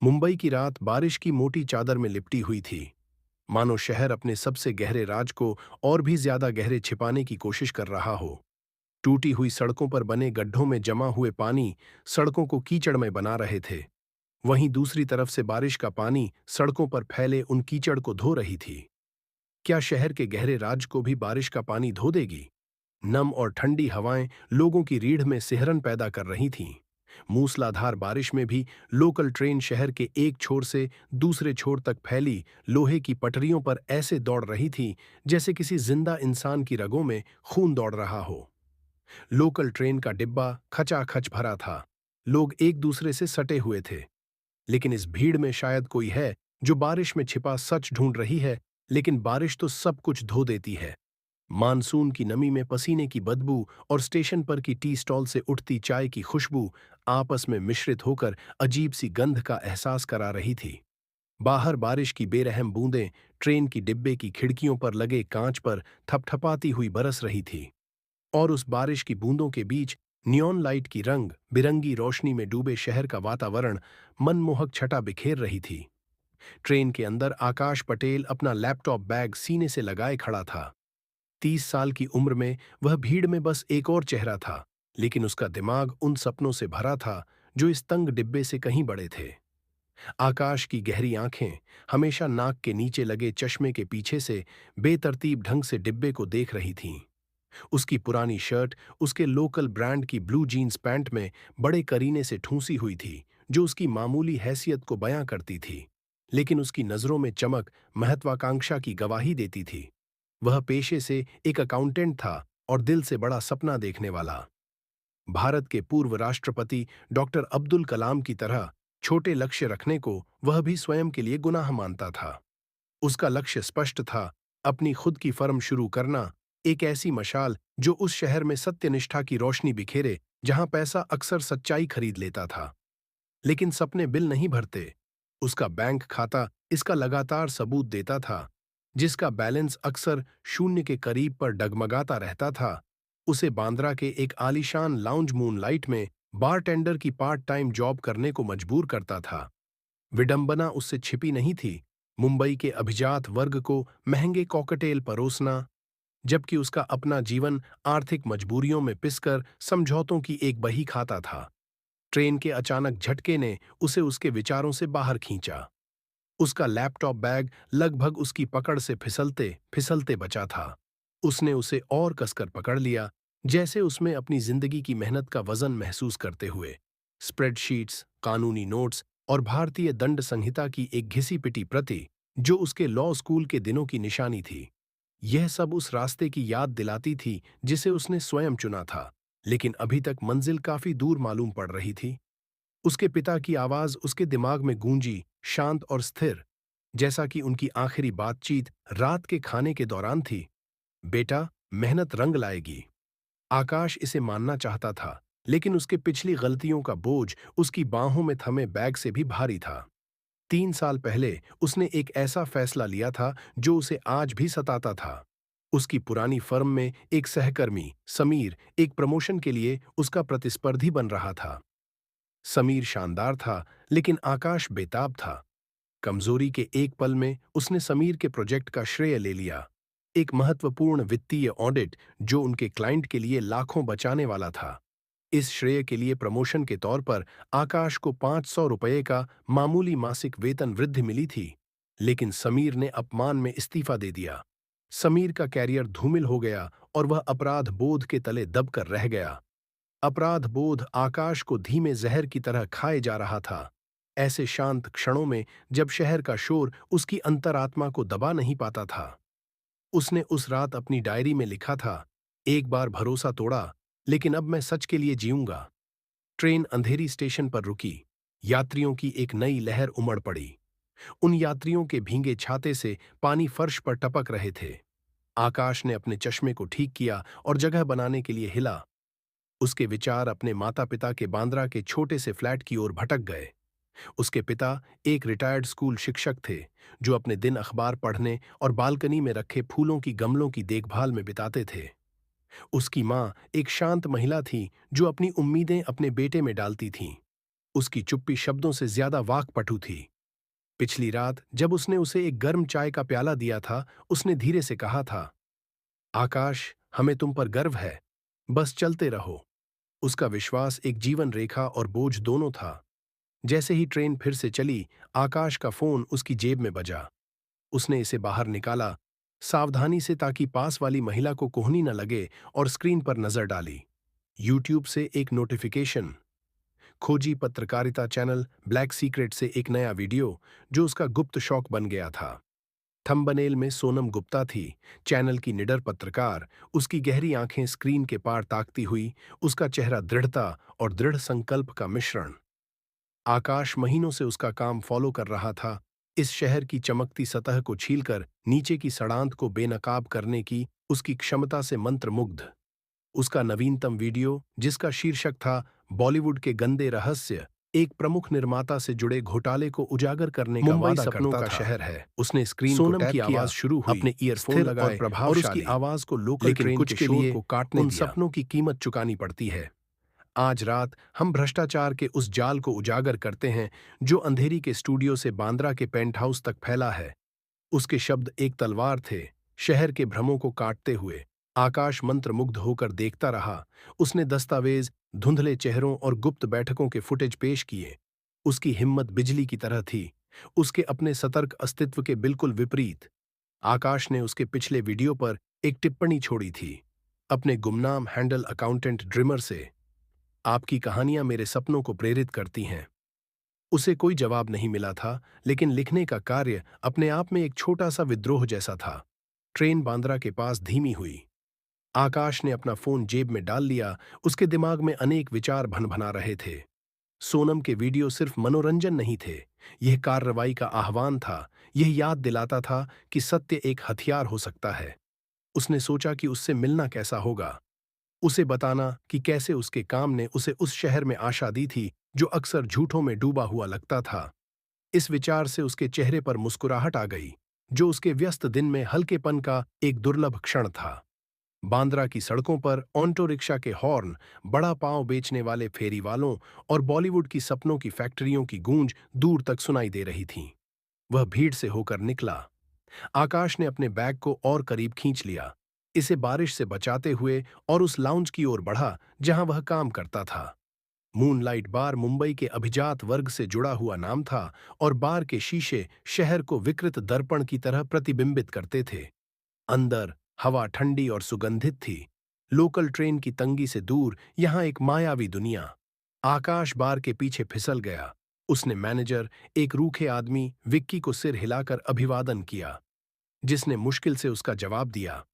मुंबई की रात बारिश की मोटी चादर में लिपटी हुई थी। मानो शहर अपने सबसे गहरे राज को और भी ज्यादा गहरे छिपाने की कोशिश कर रहा हो। टूटी हुई सड़कों पर बने गड्ढों में जमा हुए पानी सड़कों को कीचड़मय बना रहे थे। वहीं दूसरी तरफ से बारिश का पानी सड़कों पर फैले उन कीचड़ को धो रही थी। क्या शहर के गहरे राज को भी बारिश का पानी धो देगी? नम और ठंडी हवाएं लोगों की रीढ़ में सिहरन पैदा कर रही थीं। मूसलाधार बारिश में भी लोकल ट्रेन शहर के एक छोर से दूसरे छोर तक फैली लोहे की पटरियों पर ऐसे दौड़ रही थी जैसे किसी जिंदा इंसान की रगों में खून दौड़ रहा हो। लोकल ट्रेन का डिब्बा खचाखच भरा था। लोग एक दूसरे से सटे हुए थे। लेकिन इस भीड़ में शायद कोई है जो बारिश में छिपा सच ढूंढ रही है। लेकिन बारिश तो सब कुछ धो देती है। मानसून की नमी में पसीने की बदबू और स्टेशन पर की टी स्टॉल से उठती चाय की खुशबू आपस में मिश्रित होकर अजीब सी गंध का एहसास करा रही थी। बाहर बारिश की बेरहम बूंदें ट्रेन की डिब्बे की खिड़कियों पर लगे कांच पर थपथपाती हुई बरस रही थी। और उस बारिश की बूंदों के बीच नियॉन लाइट की रंग बिरंगी रोशनी में डूबे शहर का वातावरण मनमोहक छटा बिखेर रही थी। ट्रेन के अंदर आकाश पटेल अपना लैपटॉप बैग सीने से लगाए खड़ा था। 30 साल की उम्र में वह भीड़ में बस एक और चेहरा था। लेकिन उसका दिमाग उन सपनों से भरा था जो इस तंग डिब्बे से कहीं बड़े थे। आकाश की गहरी आंखें हमेशा नाक के नीचे लगे चश्मे के पीछे से बेतरतीब ढंग से डिब्बे को देख रही थीं। उसकी पुरानी शर्ट उसके लोकल ब्रांड की ब्लू जीन्स पैंट में बड़े करीने से ठूंसी हुई थी, जो उसकी मामूली हैसियत को बयां करती थी। लेकिन उसकी नजरों में चमक महत्वाकांक्षा की गवाही देती थी। वह पेशे से एक अकाउंटेंट था और दिल से बड़ा सपना देखने वाला। भारत के पूर्व राष्ट्रपति डॉक्टर अब्दुल कलाम की तरह छोटे लक्ष्य रखने को वह भी स्वयं के लिए गुनाह मानता था। उसका लक्ष्य स्पष्ट था, अपनी खुद की फर्म शुरू करना, एक ऐसी मशाल जो उस शहर में सत्यनिष्ठा की रोशनी बिखेरे जहां पैसा अक्सर सच्चाई खरीद लेता था। लेकिन सपने बिल नहीं भरते। उसका बैंक खाता इसका लगातार सबूत देता था। जिसका बैलेंस अक्सर शून्य के करीब पर डगमगाता रहता था, उसे बांद्रा के एक आलीशान लाउंज मूनलाइट में बारटेंडर की पार्ट टाइम जॉब करने को मजबूर करता था। विडंबना उससे छिपी नहीं थी, मुंबई के अभिजात वर्ग को महंगे कॉकटेल परोसना, जबकि उसका अपना जीवन आर्थिक मजबूरियों में पिसकर समझौतों की एक बही खाता था। ट्रेन के अचानक झटके ने उसे उसके विचारों से बाहर खींचा। उसका लैपटॉप बैग लगभग उसकी पकड़ से फिसलते फिसलते बचा था। उसने उसे और कसकर पकड़ लिया, जैसे उसमें अपनी जिंदगी की मेहनत का वजन महसूस करते हुए। स्प्रेडशीट्स, कानूनी नोट्स और भारतीय दंड संहिता की एक घिसी पिटी प्रति, जो उसके लॉ स्कूल के दिनों की निशानी थी। यह सब उस रास्ते की याद दिलाती थी जिसे उसने स्वयं चुना था। लेकिन अभी तक मंजिल काफी दूर मालूम पड़ रही थी। उसके पिता की आवाज उसके दिमाग में गूंजी, शांत और स्थिर, जैसा कि उनकी आखिरी बातचीत रात के खाने के दौरान थी। बेटा, मेहनत रंग लाएगी। आकाश इसे मानना चाहता था, लेकिन उसके पिछली गलतियों का बोझ उसकी बाहों में थमे बैग से भी भारी था। 3 साल पहले उसने एक ऐसा फैसला लिया था जो उसे आज भी सताता था। उसकी पुरानी फर्म में एक सहकर्मी, समीर, एक प्रमोशन के लिए उसका प्रतिस्पर्धी बन रहा था। समीर शानदार था, लेकिन आकाश बेताब था। कमजोरी के एक पल में उसने समीर के प्रोजेक्ट का श्रेय ले लिया। एक महत्वपूर्ण वित्तीय ऑडिट जो उनके क्लाइंट के लिए लाखों बचाने वाला था। इस श्रेय के लिए प्रमोशन के तौर पर आकाश को 500 रुपये का मामूली मासिक वेतन वृद्धि मिली थी। लेकिन समीर ने अपमान में इस्तीफा दे दिया। समीर का कैरियर धूमिल हो गया और वह अपराध बोध के तले दबकर रह गया। अपराध बोध आकाश को धीमे जहर की तरह खाए जा रहा था। ऐसे शांत क्षणों में जब शहर का शोर उसकी अंतरात्मा को दबा नहीं पाता था। उसने उस रात अपनी डायरी में लिखा था, एक बार भरोसा तोड़ा, लेकिन अब मैं सच के लिए जीऊंगा। ट्रेन अंधेरी स्टेशन पर रुकी। यात्रियों की एक नई लहर उमड़ पड़ी। उन यात्रियों के भींगे छाते से पानी फर्श पर टपक रहे थे। आकाश ने अपने चश्मे को ठीक किया और जगह बनाने के लिए हिला। उसके विचार अपने माता पिता के बांद्रा के छोटे से फ्लैट की ओर भटक गए। उसके पिता एक रिटायर्ड स्कूल शिक्षक थे, जो अपने दिन अखबार पढ़ने और बालकनी में रखे फूलों की गमलों की देखभाल में बिताते थे। उसकी माँ एक शांत महिला थी जो अपनी उम्मीदें अपने बेटे में डालती थीं। उसकी चुप्पी शब्दों से ज्यादा वाक्पटु थी। पिछली रात जब उसने उसे एक गर्म चाय का प्याला दिया था, उसने धीरे से कहा था, आकाश, हमें तुम पर गर्व है, बस चलते रहो। उसका विश्वास एक जीवन रेखा और बोझ दोनों था। जैसे ही ट्रेन फिर से चली, आकाश का फोन उसकी जेब में बजा। उसने इसे बाहर निकाला, सावधानी से, ताकि पास वाली महिला को कोहनी न लगे, और स्क्रीन पर नजर डाली। यूट्यूब से एक नोटिफिकेशन। खोजी पत्रकारिता चैनल ब्लैक सीक्रेट से एक नया वीडियो, जो उसका गुप्त शौक बन गया था। थंबनेल में सोनम गुप्ता थी, चैनल की निडर पत्रकार, उसकी गहरी आंखें स्क्रीन के पार ताकती हुई, उसका चेहरा दृढ़ता और दृढ़ संकल्प का मिश्रण। आकाश महीनों से उसका काम फॉलो कर रहा था, इस शहर की चमकती सतह को छीलकर नीचे की सड़ांत को बेनकाब करने की उसकी क्षमता से मंत्रमुग्ध। उसका नवीनतम वीडियो, जिसका शीर्षक था बॉलीवुड के गंदे रहस्य, एक प्रमुख निर्माता से जुड़े घोटाले को उजागर करने का मुंबई वादा सपनों करता का था। शहर है। उसने स्क्रीन को सोनम टैप की किया, आवाज शुरू हुई, अपने ईयरफोन स्थिर लगाए, और और उसकी प्रभावशाली, आवाज को लोकल लेकिन ट्रेन कुछ के के शोर लिए को काटने उन दिया। सपनों की कीमत चुकानी पड़ती है। आज रात हम भ्रष्टाचार के उस जाल को उजागर करते हैं, जो अंधेरी के स्टूडियो से बांद्रा के पेंट हाउस तक फैला है। उसके शब्द एक तलवार थे, शहर के भ्रमों को काटते हुए। आकाश मंत्रमुग्ध होकर देखता रहा। उसने दस्तावेज, धुंधले चेहरों और गुप्त बैठकों के फुटेज पेश किए। उसकी हिम्मत बिजली की तरह थी, उसके अपने सतर्क अस्तित्व के बिल्कुल विपरीत। आकाश ने उसके पिछले वीडियो पर एक टिप्पणी छोड़ी थी, अपने गुमनाम हैंडल अकाउंटेंट ड्रिमर से, आपकी कहानियां मेरे सपनों को प्रेरित करती हैं। उसे कोई जवाब नहीं मिला था, लेकिन लिखने का कार्य अपने आप में एक छोटा सा विद्रोह जैसा था। ट्रेन बांद्रा के पास धीमी हुई। आकाश ने अपना फोन जेब में डाल लिया, उसके दिमाग में अनेक विचार भनभना रहे थे। सोनम के वीडियो सिर्फ मनोरंजन नहीं थे, यह कार्रवाई का आह्वान था। यह याद दिलाता था कि सत्य एक हथियार हो सकता है। उसने सोचा कि उससे मिलना कैसा होगा, उसे बताना कि कैसे उसके काम ने उसे उस शहर में आशा दी थी, जो अक्सर झूठों में डूबा हुआ लगता था। इस विचार से उसके चेहरे पर मुस्कुराहट आ गई, जो उसके व्यस्त दिन में हल्केपन का एक दुर्लभ क्षण था। बांद्रा की सड़कों पर ऑटो रिक्शा के हॉर्न, बड़ा पाव बेचने वाले फेरी वालों और बॉलीवुड की सपनों की फैक्ट्रियों की गूंज दूर तक सुनाई दे रही थी। वह भीड़ से होकर निकला। आकाश ने अपने बैग को और करीब खींच लिया, इसे बारिश से बचाते हुए, और उस लाउंज की ओर बढ़ा जहां वह काम करता था। मूनलाइट बार मुंबई के अभिजात वर्ग से जुड़ा हुआ नाम था, और बार के शीशे शहर को विकृत दर्पण की तरह प्रतिबिंबित करते थे। अंदर हवा ठंडी और सुगंधित थी। लोकल ट्रेन की तंगी से दूर यहां एक मायावी दुनिया। आकाश बार के पीछे फिसल गया। उसने मैनेजर, एक रूखे आदमी विक्की को सिर हिलाकर अभिवादन किया, जिसने मुश्किल से उसका जवाब दिया।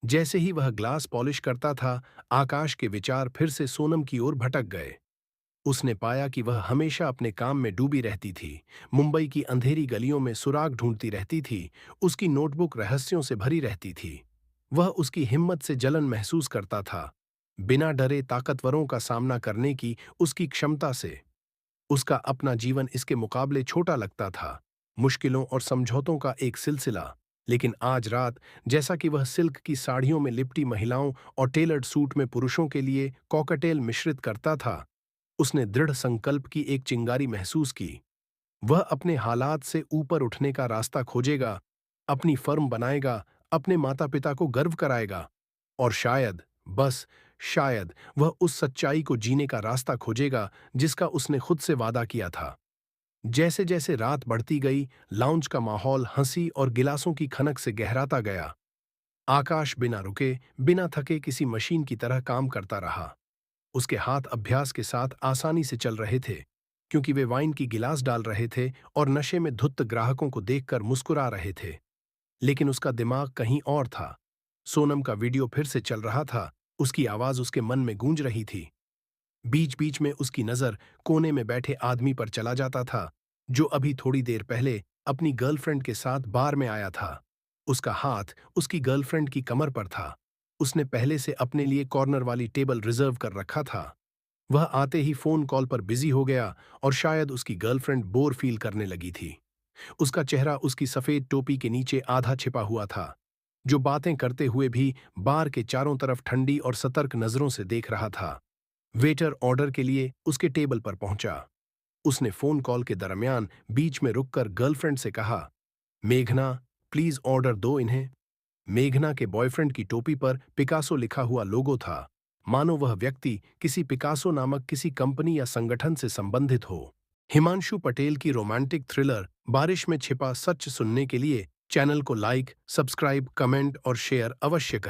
जैसे ही वह ग्लास पॉलिश करता था, आकाश के विचार फिर से सोनम की ओर भटक गए। उसने पाया कि वह हमेशा अपने काम में डूबी रहती थी, मुंबई की अंधेरी गलियों में सुराग ढूंढती रहती थी, उसकी नोटबुक रहस्यों से भरी रहती थी। वह उसकी हिम्मत से जलन महसूस करता था, बिना डरे ताकतवरों का सामना करने की उसकी क्षमता से। उसका अपना जीवन इसके मुकाबले छोटा लगता था, मुश्किलों और समझौतों का एक सिलसिला। लेकिन आज रात, जैसा कि वह सिल्क की साड़ियों में लिपटी महिलाओं और टेलर्ड सूट में पुरुषों के लिए कॉकटेल मिश्रित करता था, उसने दृढ़ संकल्प की एक चिंगारी महसूस की। वह अपने हालात से ऊपर उठने का रास्ता खोजेगा, अपनी फर्म बनाएगा, अपने माता पिता को गर्व कराएगा, और शायद, बस शायद, वह उस सच्चाई को जीने का रास्ता खोजेगा जिसका उसने खुद से वादा किया था। जैसे जैसे रात बढ़ती गई, लाउंज का माहौल हंसी और गिलासों की खनक से गहराता गया। आकाश बिना रुके, बिना थके किसी मशीन की तरह काम करता रहा। उसके हाथ अभ्यास के साथ आसानी से चल रहे थे, क्योंकि वे वाइन की गिलास डाल रहे थे और नशे में धुत ग्राहकों को देखकर मुस्कुरा रहे थे। लेकिन उसका दिमाग कहीं और था। सोनम का वीडियो फिर से चल रहा था, उसकी आवाज उसके मन में गूंज रही थी। बीच बीच में उसकी नजर कोने में बैठे आदमी पर चला जाता था, जो अभी थोड़ी देर पहले अपनी गर्लफ्रेंड के साथ बार में आया था। उसका हाथ उसकी गर्लफ्रेंड की कमर पर था। उसने पहले से अपने लिए कॉर्नर वाली टेबल रिजर्व कर रखा था। वह आते ही फोन कॉल पर बिजी हो गया, और शायद उसकी गर्लफ्रेंड बोर फील करने लगी थी। उसका चेहरा उसकी सफेद टोपी के नीचे आधा छिपा हुआ था, जो बातें करते हुए भी बार के चारों तरफ ठंडी और सतर्क नजरों से देख रहा था। वेटर ऑर्डर के लिए उसके टेबल पर पहुंचा। उसने फोन कॉल के दरमियान बीच में रुककर गर्लफ्रेंड से कहा, मेघना, प्लीज ऑर्डर दो इन्हें। मेघना के बॉयफ्रेंड की टोपी पर पिकासो लिखा हुआ लोगो था, मानो वह व्यक्ति किसी पिकासो नामक किसी कंपनी या संगठन से संबंधित हो। हिमांशु पटेल की रोमांटिक थ्रिलर बारिश में छिपा सच सुनने के लिए चैनल को लाइक, सब्सक्राइब, कमेंट और शेयर अवश्य करें।